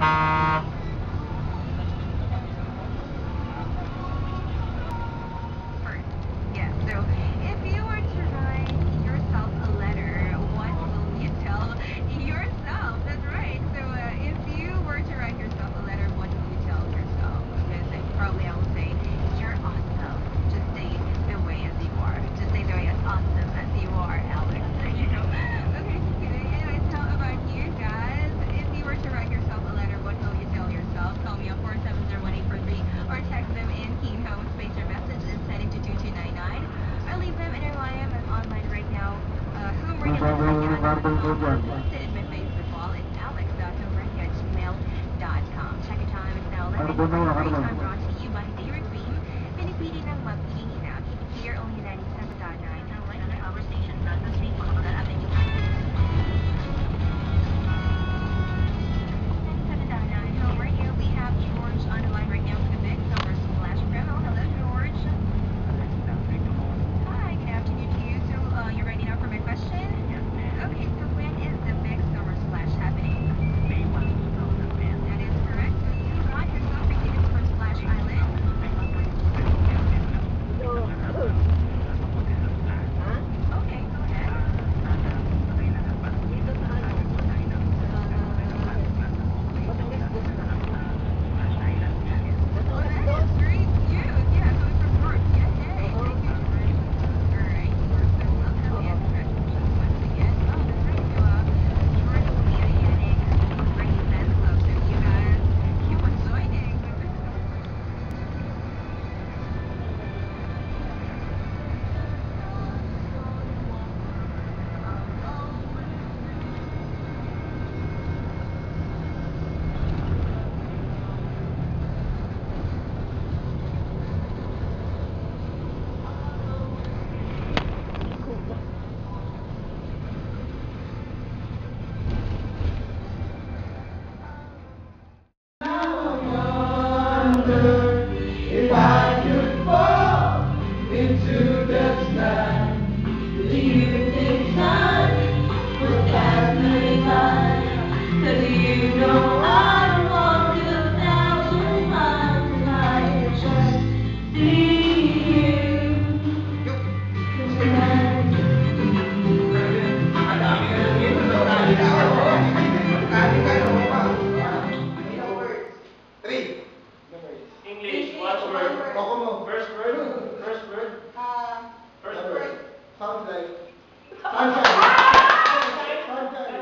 First, yes. So, if you were to write yourself a letter, what will you tell yourself? That's right. So, if you were to write yourself a letter, what will you tell yourself? Because probably I will say, you're awesome. Just stay the way as you are. Just stay the way as awesome as you are, Alex. You know. Okay, just kidding. Anyways, how about you guys? If you were to write yourself a letter, what will you tell yourself? Call me on 4701843 or text them in Keen Home Space your message and send it to 2299. Or leave them in our live and online right now. HomeRadioLive.com or post it in my Facebook wall. It's alex.homeradio@gmail.com. Check your time. It's now 11. Free time brought to you by Dairy Cream. Pinipili ng mapili na. Keep it here only 97.9. Now, like our station, not the street, mga ating 97.9 Home Radio. We have George on the line right now with the Big Summer Splash Criminal. Hello, George. Hi, good afternoon to you. So, you ready now for my question? Okay, so when is the Big Summer Splash happening? That is correct. So, you got yourself a ticket for Splash Island. Okay, go ahead. Oh, that is very cute. Yeah, coming from George. Yeah, hey, thank you, George. All right, you're so welcome and congratulations once again. Oh, that's right. So, George will be attending Brady Fan Club. So, you guys keep on joining. If I could fall into the sky, leaving things behind with fascinating life. 'Cause you know I'd walk 1,000 miles and I could just see you tonight. Three. English, what's word? Kokomo. First word? First word? First word. Sounds like sunshine. Sunshine.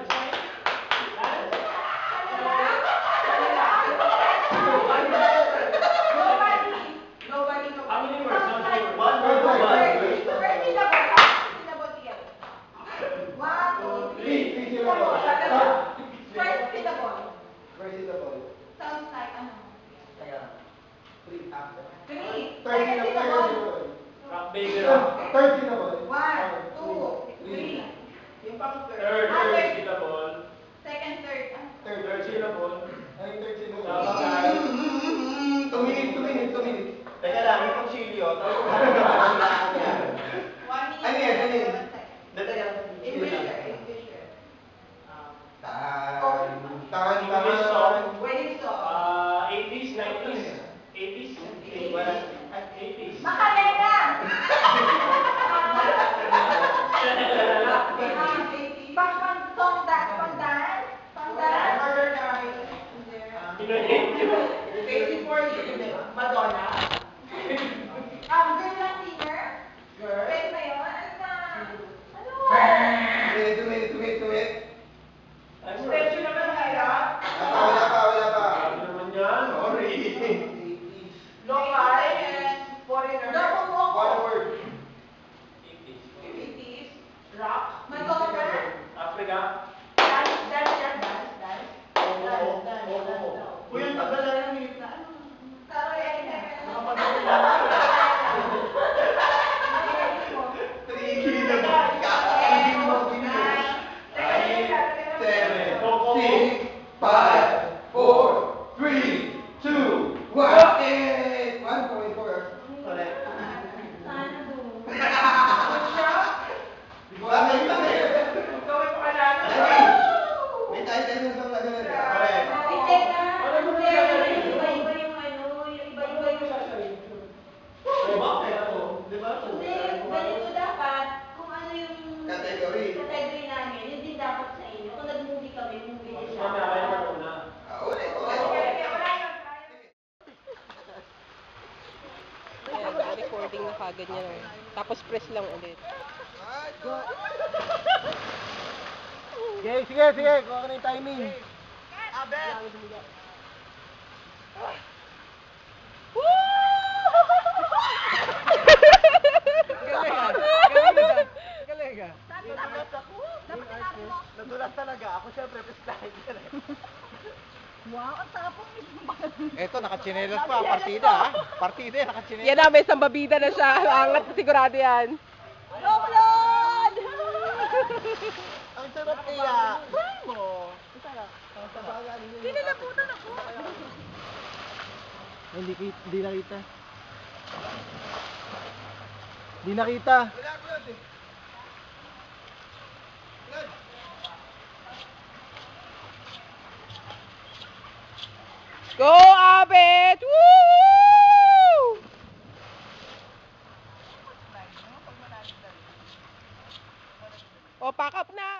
How many words? How many words? One word. Three syllables. First syllable. Kaya, three after. Third syllable. Rock Baker. Third syllable. Third syllable. Third syllable. Ay, third syllable. Tama ka. 2 minutes, 2 minutes, 2 minutes. Teka lang, may kongsilyo. Ano yan? Ano yan? Dito yan. English song. 80s, 90s. 80s. 80s. Two minutes. Wala pa. Sabi naman yan. Sorry. One word. 80s. Rock. Africa. Uy, ang tagal na yung minute na. Three syllables. Hindi mo binigay. 7, 6, 5, 4, 3, 2, 1. 1.4. Correct. May title ng song na ganun. Correct. ganyan. Tapos press lang ulit. Sige, sige, sige. Kuha ka na yung timing. Galing ah. Nadulas talaga. Ako syempre, pistahin ka na. Eto, nakachinelas pa. Partida ah. Partida, nakachinelas. Yan na, may sambabida na siya. Angat sigurado yan. Ang sarap kaya. Mo. Pinalaputan ako. Hindi nakita. Hindi nakita. Go, Abet! Woo! O, pack up na!